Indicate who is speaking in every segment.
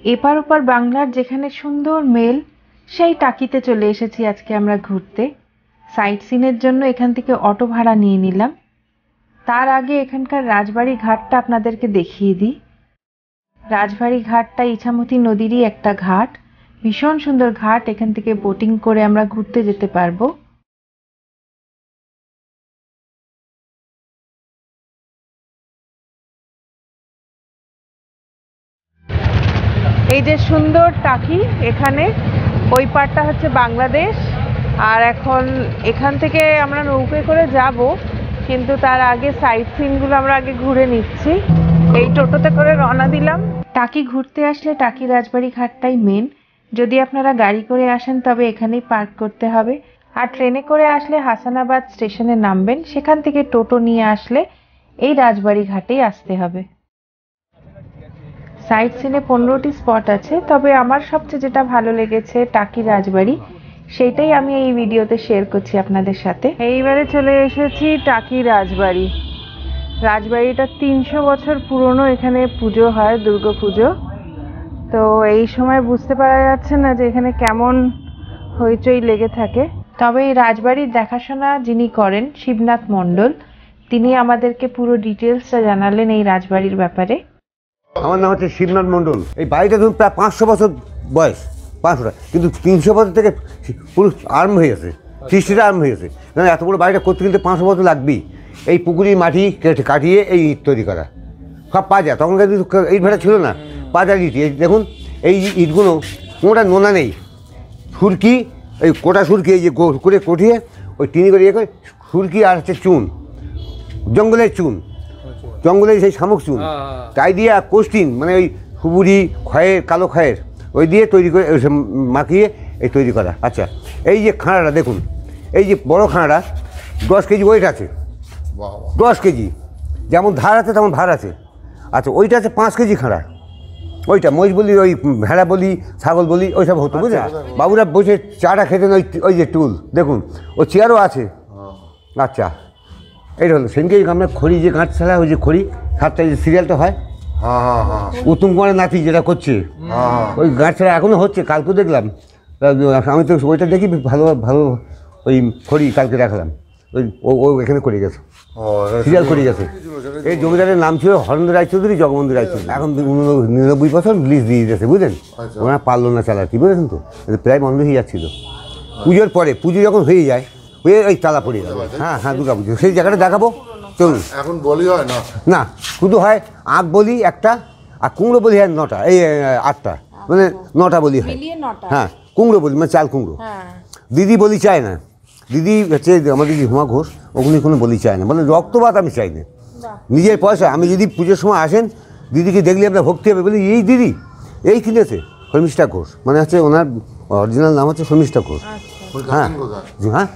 Speaker 1: এপার ওপার বাংলার যেখানে সুন্দর মেল, সেই টাকিতে চলে এসেছি আজকে আমরা ঘুরতে। সাইট সিনের জন্য এখান থেকে অটো ভাড়া নিয়ে নিলাম। তার আগে এখানকার রাজবাড়ি ঘাটটা আপনাদেরকে দেখিয়ে দিই। রাজবাড়ি ঘাটটা ইছামতি নদীরই একটা ঘাট, ভীষণ সুন্দর ঘাট। এখান থেকে বোটিং করে আমরা ঘুরতে যেতে পারবো। এই যে সুন্দর টাকি, এখানে ওই পারটা হচ্ছে বাংলাদেশ। আর এখন এখান থেকে আমরা নৌকায় করে যাব, কিন্তু তার আগে সাইট সিনগুলো আমরা আগে ঘুরে নিচ্ছি। এই টোটোতে করে রওনা দিলাম। টাকি ঘুরতে আসলে টাকি রাজবাড়ি ঘাটটাই মেন। যদি আপনারা গাড়ি করে আসেন তবে এখানেই পার্ক করতে হবে, আর ট্রেনে করে আসলে হাসানাবাদ স্টেশনে নামবেন, সেখান থেকে টোটো নিয়ে আসলে এই রাজবাড়ি ঘাটেই আসতে হবে। সাইট সিনে 15টি স্পট আছে, তবে আমার সবচেয়ে যেটা ভালো লেগেছে টাকি রাজবাড়ি, সেইটাই আমি এই ভিডিওতে শেয়ার করছি আপনাদের সাথে। এইবারে চলে এসেছি টাকি রাজবাড়ি। রাজবাড়িটা 300 বছর পুরনো, এখানে পুজো হয়, দুর্গা পুজো। তো এই সময় বুঝতে পারা যাচ্ছে না যে এখানে কেমন হইচই লেগে থাকে। তবে এই রাজবাড়ির দেখাশোনা যিনি করেন, শিবনাথ মণ্ডল, তিনি আমাদেরকে পুরো ডিটেলসটা জানালেন এই রাজবাড়ির ব্যাপারে।
Speaker 2: আমার নাম হচ্ছে শিবনাথ মণ্ডল। এই বাড়িটা ধরুন প্রায় 500 বছর বয়স, 500টা, কিন্তু 300 বছর থেকে পুরো আরম্ভ হয়ে গেছে, সৃষ্টিটা আরম্ভ হয়ে গেছে। কারণ এত বড় বাড়িটা করতে কিন্তু 500 বছর লাগবেই। এই পুকুরি মাটি কাটিয়ে এই ইট তৈরি করা, সব পাজা। তখন কিন্তু ইট ভাড়া ছিল না, পাজা ইট। এই দেখুন এই ইটগুলো কোনোটা নোনা নেই, সুরকি, এই কোটা সুরকি, এই যে করে কটিয়ে ওই টিনি করে ইয়ে করে সুরকি, আর হচ্ছে চুন, জঙ্গলের চুন, জঙ্গলের সেই শামুক চুন, তাই দিয়ে কোস্টিন মানে ওই সুবুরি খয়ের, কালো খয়ের, ওই দিয়ে তৈরি করে মাখিয়ে এই তৈরি করা। আচ্ছা, এই যে খাঁড়াটা দেখুন, এই যে বড় খাঁড়া 10 কেজি ওয়েট আছে, 10 কেজি, যেমন ধার আছে তেমন ভার আছে। আচ্ছা, ওইটা আছে 5 কেজি খাঁড়া। ওইটা মহিষ বলি, ওই ভেড়া বলি, ছাগল বলি, ওইসব হতো, বুঝলেন। বাবুরা বসে চাটা খেতেন ওই যে টুল দেখুন, ও চেয়ারও আছে। আচ্ছা, এইটা হলো সেদিনকে আমরা খড়ি যে গাঁট ছাড়া, ওই যে খড়ি সাতটা যে সিরিয়ালটা হয়, উত্তম কুমারের নাতি যেটা করছে, ওই গাঁট ছাড়া এখনও হচ্ছে। কালকে দেখলাম, আমি তো ওইটা দেখি ভালো ভালো, ওই খড়ি কালকে রাখলাম, ওই ও এখানে করে গেছে, সিরিয়াল করে গেছে। এই জমিদারের নাম ছিল হরেন্দ্র রায়চৌধুরী, জগবন্ধু রায়চৌধুরী। এখন 99 বছর লিজ দিয়ে দিয়েছে, বুঝলেন। ওনারা পারলো না চালাতে, বুঝলেন তো, প্রায় বন্ধ হয়ে যাচ্ছিল। পুজোর পরে, পুজো যখন হয়ে যায় ওই তালা পড়ে গেল। হ্যাঁ হ্যাঁ, দুর্গা পুজো সেই জায়গাটা দেখাবো, চলুন।
Speaker 3: এখন বলি হয় না,
Speaker 2: না, শুধু হয় আঁক বলি একটা, আর কুমড়ো বলি হয় 9টা, এই 8টা, মানে 9টা বলি হয়। হ্যাঁ, কুমড়ো বলি মানে চাল কুমড়ো। দিদি বলি চায় না, দিদি হচ্ছে আমার দিদি হুমা ঘোষ, ওগুলি কোনো বলি চায় না, মানে রক্তপাত আমি চাই না। নিজের পয়সা, আমি যদি পুজোর সময় আসেন দিদিকে দেখলে আপনার ভক্তি হবে, বলি এই দিদি এই কিনেছে শর্মিষ্ঠা ঘোষ, মানে হচ্ছে ওনার অরিজিনাল নাম হচ্ছে শর্মিষ্ঠা ঘোষ। হ্যাঁ হ্যাঁ,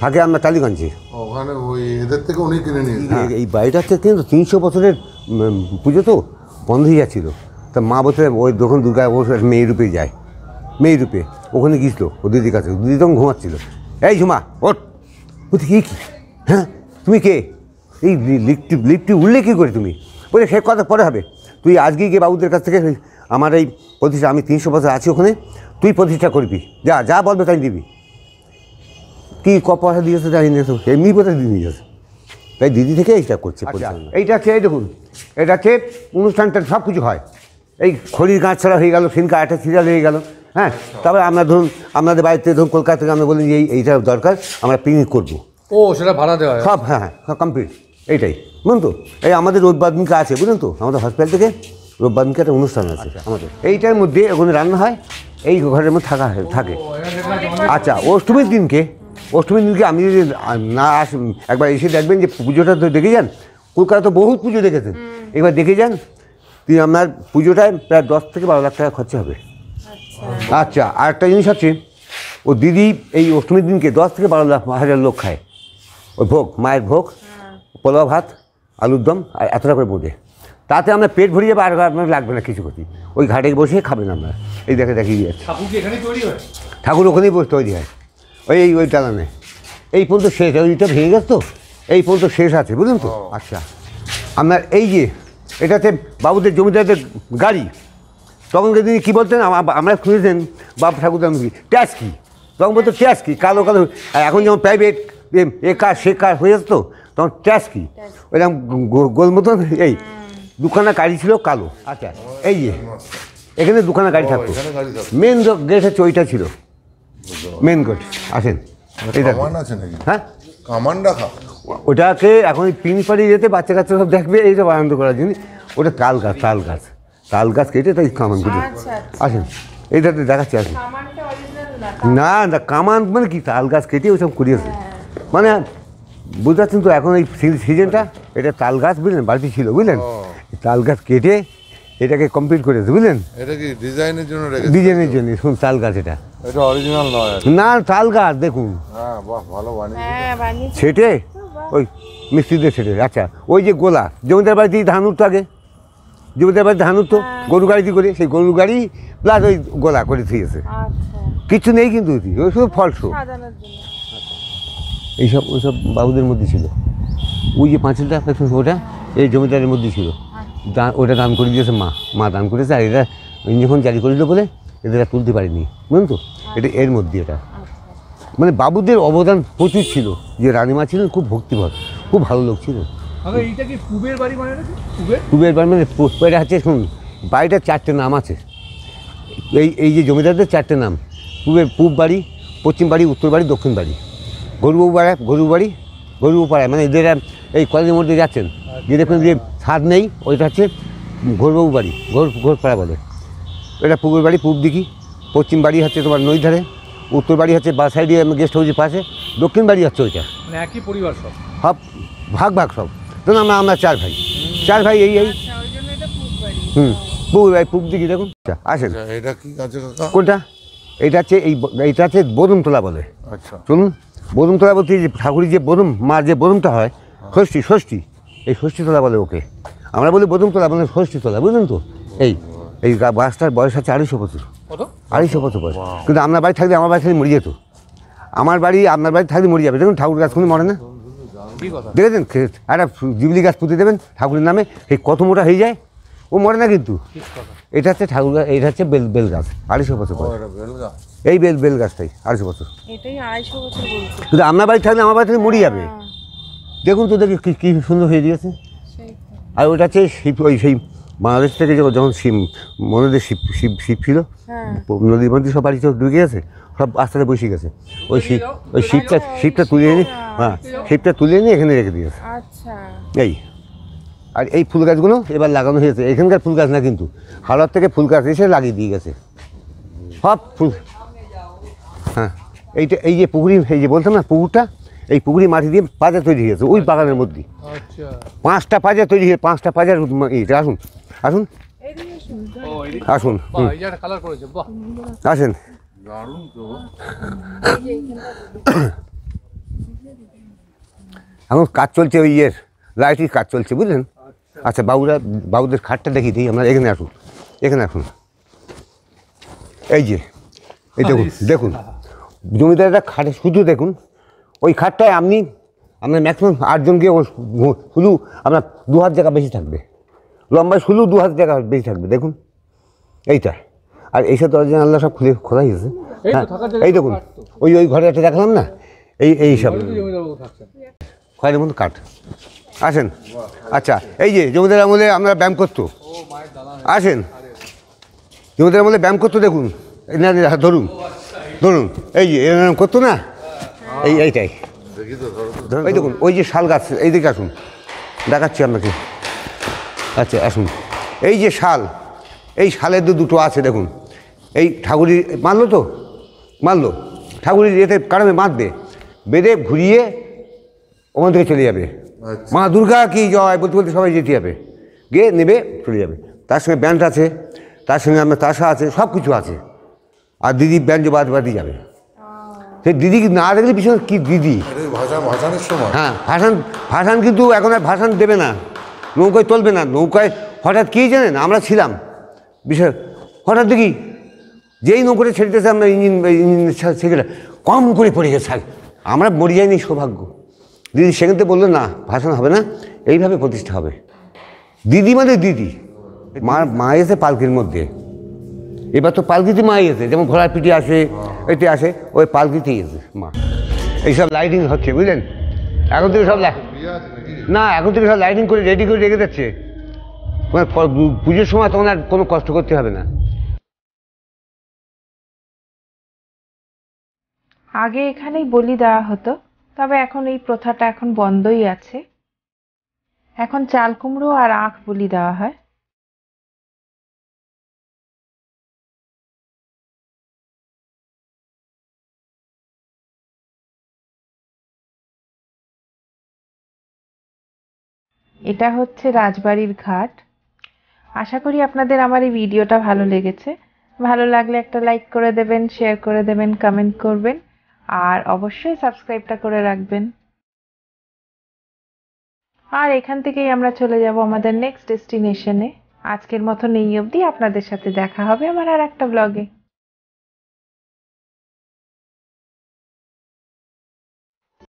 Speaker 2: থাকে আমরা টালিগঞ্জে,
Speaker 3: ওখানে ওই এদের থেকে উনি কিনে নিয়েছেন।
Speaker 2: এই বাড়িটা হচ্ছে কিন্তু 300 বছরের পুজো তো বন্ধ হয়ে যাচ্ছিলো। তা মা বলতে ওই যখন দুর্গা ও মেয়ে রূপে যায়, মেয়ে রূপে ওখানে গিয়েছিল ও দিদির কাছে, দিদি তখন ঘুমাচ্ছিল। এই ঝুমা ওঠ, বলছি কী কী, হ্যাঁ তুমি কে, এই লিফটি উঠলে কী করে তুমি, বলে সে কথা পরে হবে, তুই আজকেই গিয়ে বাবুদের কাছ থেকে আমার এই প্রতিষ্ঠা, আমি 300 বছর আছি ওখানে, তুই প্রতিষ্ঠা করবি, যা যা বলবে তাই দিবি। কি পয়সা দিয়েছে জানি না, তো এমনি পয়সা দিয়ে দিয়েছে, তাই দিদি থেকে এইটা করছে। এইটা হচ্ছে, এই দেখুন, এটা হচ্ছে অনুষ্ঠানটা সব কিছু হয়। এই খড়ির গাছ ছাড়া হয়ে গেল, সিনকা একটা সিরিয়াল হয়ে গেল। হ্যাঁ, তবে আমরা ধরুন আপনাদের বাড়িতে ধরুন কলকাতা থেকে আমরা বলি যে এইটা দরকার, আমরা পিকনিক করবো,
Speaker 4: ও সেটা ভাড়া দেওয়া
Speaker 2: সব। হ্যাঁ হ্যাঁ, সব কমপ্লিট। এইটাই বুঝলেন তো, এই আমাদের রোববারদিনকে আছে, বুঝলেন তো, আমাদের হসপিটাল থেকে রোববারদিনকে একটা অনুষ্ঠান আছে আমাদের। এইটার মধ্যে ওখানে রান্না হয়, এই ঘরের মধ্যে থাকে। আচ্ছা, অষ্টমীর দিনকে আমি যদি না একবার এসে দেখবেন যে পুজোটা তো দেখে যান, কলকাতা তো বহুত পুজো দেখেছেন, একবার দেখে যান, তুই আপনার পুজোটায় প্রায় 10 থেকে 12 লাখ টাকা খরচা হবে। আচ্ছা, আর একটা জিনিস আছে, ও দিদি এই অষ্টমীর দিনকে 10 থেকে 12 হাজার লোক খায় ওই ভোগ, মায়ের ভোগ, পোলাও ভাত, আলুর দম, আর এতটা করে বোঝে, তাতে আমরা পেট ভরে যাবে, আর আপনার লাগবে না কিছু ক্ষতি। ওই ঘাটে বসে খাবেন আপনারা, এই দেখিয়ে যাচ্ছে। ঠাকুর ওখানেই বসে তৈরি হয়, ওই টালানে। এই পর্যন্ত শেষ, ওইটা ভেঙে গেছে তো, এই পর্যন্ত শেষ আছে, বুঝলেন তো। আচ্ছা, আপনার এই যে এটাতে বাবুদের জমিদারদের গাড়ি, তখনকার দিনে কী বলতেন আমরা শুনেছেন বাপ ঠাকুরদাম কি ট্যাক্স কী, তখন বলতো ট্যাক্স কী, কালো কালো। আর এখন যেমন প্রাইভেট এ কাজ সে কাজ হয়ে যেত, তখন ট্যাক্স কী ওইরকম গোল মতন। এই দুখানা গাড়ি ছিল কালো। আচ্ছা এই যে এখানে দুখানা গাড়ি থাকতো,
Speaker 3: এখানে গাড়ি থাকতো।
Speaker 2: মেন গেট হচ্ছে ওইটা ছিল মেন গেট। আসেন এটা
Speaker 3: কামান আছে নাকি?
Speaker 2: হ্যাঁ,
Speaker 3: কামান রাখা?
Speaker 2: ওটাকে এখন পিন পাড়ি যেতে বাচ্চা কাচ্চা সব দেখবে এইসব আনন্দ করার জন্য। ওটা তাল গাছ, তাল গাছ, তাল গাছ কেটে তাই কামান করে। আসেন এইটাতে দেখাচ্ছি, আসেন। না না, কামান মানে কি, তাল গাছ কেটে ওইসব করিয়েছে। মানে বুঝতে পারছেন তো, এখন এই সিজনটা এটা তাল গাছ বুঝলেন বাড়তি ছিল, বুঝলেন, তাল গাছ কেটে এটাকে কমপ্লিট করেছে, বুঝলেন,
Speaker 3: এটা কি ডিজাইনের জন্য রেখেছে?
Speaker 2: ডিজাইনের জন্য। শুন, তাল গাছ এটা
Speaker 3: এটা অরিজিনাল নয় আর কি।
Speaker 2: না, তাল গাছ দেখুন
Speaker 3: হ্যাঁ, বাহ, ভালো বানিয়েছে।
Speaker 2: ছেটে ওই মিস্ত্রিদের ছেটে। আচ্ছা ওই যে গোলা, জমিদার বাড়িতে ধান উঠতো আগে, জমিদার বাড়িতে ধান উঠতো গরু গাড়িতে করে, সেই গরু গাড়ি প্লাস ওই গোলা করে দিয়েছে। কিছু নেই কিন্তু ওই শুধু ফলসো এইসব, ওইসব বাবুদের মধ্যে ছিল। ওই যে পাঁচিলটা ওটা এই জমিদারের মধ্যে ছিল, ওটা দান করে দিয়েছে মা দান করেছে। আর এরা যখন জারি করে দিল বলে এদের আর তুলতে পারেনি, বুঝলেন তো, এটা এর মধ্যে। এটা মানে বাবুদের অবদান প্রচুর ছিল। যে রানীমা ছিলেন খুব ভক্তিভর, খুব ভালো লোক ছিলেন।
Speaker 4: এইটা কি পূবের বাড়ি মানে নাকি?
Speaker 2: পূবের বাড়ি মানে এটা হচ্ছে, শুনুন, বাড়িটার 4টে নাম আছে। এই যে জমিদারদের 4টে নাম, পূব বাড়ি, পশ্চিম বাড়ি, উত্তর বাড়ি, দক্ষিণ বাড়ি। গরুবাবু বাড়ি, গরুবাবু পাড়ায়, মানে এদের এই কলেজের মধ্যে যাচ্ছেন যে দেখুন যে ছাদ নেই, ওইটা হচ্ছে গরুবাবু বাড়ি, ঘোরপাড়া বলে। এটা পূবের বাড়ি, পূব দিকে। পশ্চিম বাড়ি হচ্ছে তোমার নই ধারে, উত্তর বাড়ি হচ্ছে বা সাইডে গেস্ট হাউসের পাশে, দক্ষিণ বাড়ি হচ্ছে ওইটা।
Speaker 4: মানে একই পরিবার সব?
Speaker 2: সব ভাগ সব। ধরুন আমরা 4 ভাই, 4 ভাই এই পূব ভাই, পূব দিকে দেখুন। আসেন,
Speaker 3: আচ্ছা, এটা কি আছে কাকা?
Speaker 2: কোনটা? এইটা হচ্ছে এইটা হচ্ছে বদমতলা বলে।
Speaker 3: আচ্ছা,
Speaker 2: চলুন, বদমতলা বলতে যে ঠাকুরের যে মার যে বদমটা হয়, ষষ্ঠী, এই ষষ্ঠীতলা বলে ওকে। আমরা বলি বদমতলা, মানে ষষ্ঠীতলা, বুঝলেন তো। এই বাসটার বয়স আছে 250 বছর।
Speaker 4: কত?
Speaker 2: 250 বছর বয়স। কিন্তু আমার বাড়ি থাকলে মরে যেত। আপনার বাড়ি থাকলে মরে যাবে। দেখুন ঠাকুর গাছ কোনো মরে না,
Speaker 4: কি কথা?
Speaker 2: দেখেছেন? একটা জিবলি গাছ পুঁতে দেবেন ঠাকুরের নামে, এই কত মোটা হয়ে যায়, ও মরে না কিন্তু। এটা হচ্ছে ঠাকুর গাছ, এটা হচ্ছে বেল গাছ, 250 বছর বয়স।
Speaker 3: এটা বেলগা?
Speaker 2: এই বেল গাছটাই 250 বছর।
Speaker 1: এটাই 250 বছর বলছে।
Speaker 2: কিন্তু আপনার বাড়ি থাকলে আমার বাড়ি থেকে মরে যাবে। দেখুন তো, দেখি কী সুন্দর হয়ে গিয়েছে। আর ওটা হচ্ছে শিব, ওই সেই বাংলাদেশ থেকে যখন মনদের শিব ছিল, নদীর মধ্যে সব বাড়ি ঢুকে গেছে, সব আস্তে বসে গেছে। ওই শিবটা তুলে এনে, শিবটা তুলে এনে এখানে রেখে দিয়েছে। এই আর এই ফুল গাছগুলো এবার লাগানো হয়েছে। এখানকার ফুল গাছ না কিন্তু, হাওড়ার থেকে ফুল গাছ এসে লাগিয়ে দিয়ে গেছে সব ফুল। হ্যাঁ, এই যে পুকুরি, এই যে বলতাম না পুকুরটা, এই পুকুরি মাটি দিয়ে পাজা তৈরি হয়েছে ওই বাগানের মধ্যে।
Speaker 4: আচ্ছা,
Speaker 2: 5টা পাজা তৈরি হয়ে 5টা পাজার আসুন আসুন আসুন
Speaker 4: বাহ, এই যে একটা কালার করেছে, বাহ।
Speaker 2: আসেন।
Speaker 3: দারুণ তো।
Speaker 2: এখন কাজ চলছে, ওই লাইটের কাজ চলছে, বুঝলেন। আচ্ছা বাবুদের খাটটা দেখিয়ে দিই আমরা। এখানে আসুন। এই দেখুন জমিদাররা খাটে শুধু দেখুন, ওই খাটটায় আপনার ম্যাক্সিমাম 8 জন গিয়ে শুধু আপনার 2 হাত জায়গা বেশি থাকবে, লম্বায় শুধু 2 হাত জায়গা বেশি থাকবে, দেখুন এইটা। আর এইসব দরজা আল্লাহ সব খোলা হয়েছে। হ্যাঁ, এই দেখুন ওই ঘরে একটা দেখালাম না, এইসব খয়ের মতো কাঠ। আসেন। আচ্ছা, এই যে জমিদার আমলে আমরা ব্যায়াম করতো, আসেন, জমিদার আমলে ব্যায়াম করতো, দেখুন ধরুন এই যে এরকম করতো না, এইটাই
Speaker 3: দেখি তো, ধরো তো।
Speaker 2: এই দেখুন ওই যে শাল গাছ, এই দিকে আসুন, দেখাচ্ছি আপনাকে। আচ্ছা আসুন, এই যে শাল, এই শালের দুটো আছে দেখুন। এই ঠাকুরের মারলো ঠাকুরের এতে কারণে বাঁধবে, বেঁধে ঘুরিয়ে ওখান থেকে চলে যাবে।
Speaker 3: আচ্ছা।
Speaker 2: মা দুর্গা কি জয় বলতে সবাই যেতে যাবে, গিয়ে নেবে চলে যাবে। তার সঙ্গে ব্যান্ড আছে, তার সঙ্গে আপনার তাসা আছে, সব কিছু আছে। আর দিদি ব্যান্ড বাদে যাবে। সেই দিদি না দেখলে পিছনে কি দিদি।
Speaker 3: ভাসানের সময়?
Speaker 2: হ্যাঁ, ভাসান কিন্তু এখন আর ভাসান দেবে না, নৌকায় তুলবে না। নৌকায় হঠাৎ কী জানেন, আমরা ছিলাম বিষয়, হঠাৎ দেখি যেই নৌকাটা ছেড়েতেছে আমরা ইঞ্জিন সেগুলো কম করে পড়ে গেছে। আমরা মরে যাইনি, সৌভাগ্য। দিদি সেখান থেকে বললো না, ভাসান হবে না, এইভাবে প্রতিষ্ঠা হবে। দিদি মানে দিদি, মা এসে পালকির মধ্যে এবার তো পালকিতে মাই আছে, যেমন ঘোড়ার পিঠে আসে, এতে আসে, ওই পালকিতেই আছে মা। এইসব লাইটিং হচ্ছে বুঝলেন, এখন থেকে সব
Speaker 3: বিয়ে আছে নাকি?
Speaker 2: না, এখন থেকে সব লাইটিং করে রেডি করে রেখে যাচ্ছে, মানে পুজোর সময় তখন আর কোনো কষ্ট করতে হবে না।
Speaker 1: আগে এখানেই বলি দেওয়া হতো, তবে এখন এই প্রথাটা এখন বন্ধই আছে। এখন চাল কুমড়ো আর আখ বলি দেওয়া হয়। এটা হচ্ছে রাজবাড়ির ঘাট। আশা করি আপনাদের আমার এই ভিডিওটা ভালো লেগেছে। ভালো লাগলে একটা লাইক করে দেবেন, শেয়ার করে দেবেন, কমেন্ট করবেন, আর অবশ্যই সাবস্ক্রাইবটা করে রাখবেন। আর এখান থেকেই আমরা চলে যাব আমাদের নেক্সট ডেস্টিনেশনে। আজকের মতন এই অবধি। আপনাদের সাথে দেখা হবে আমার আর একটা ব্লগে।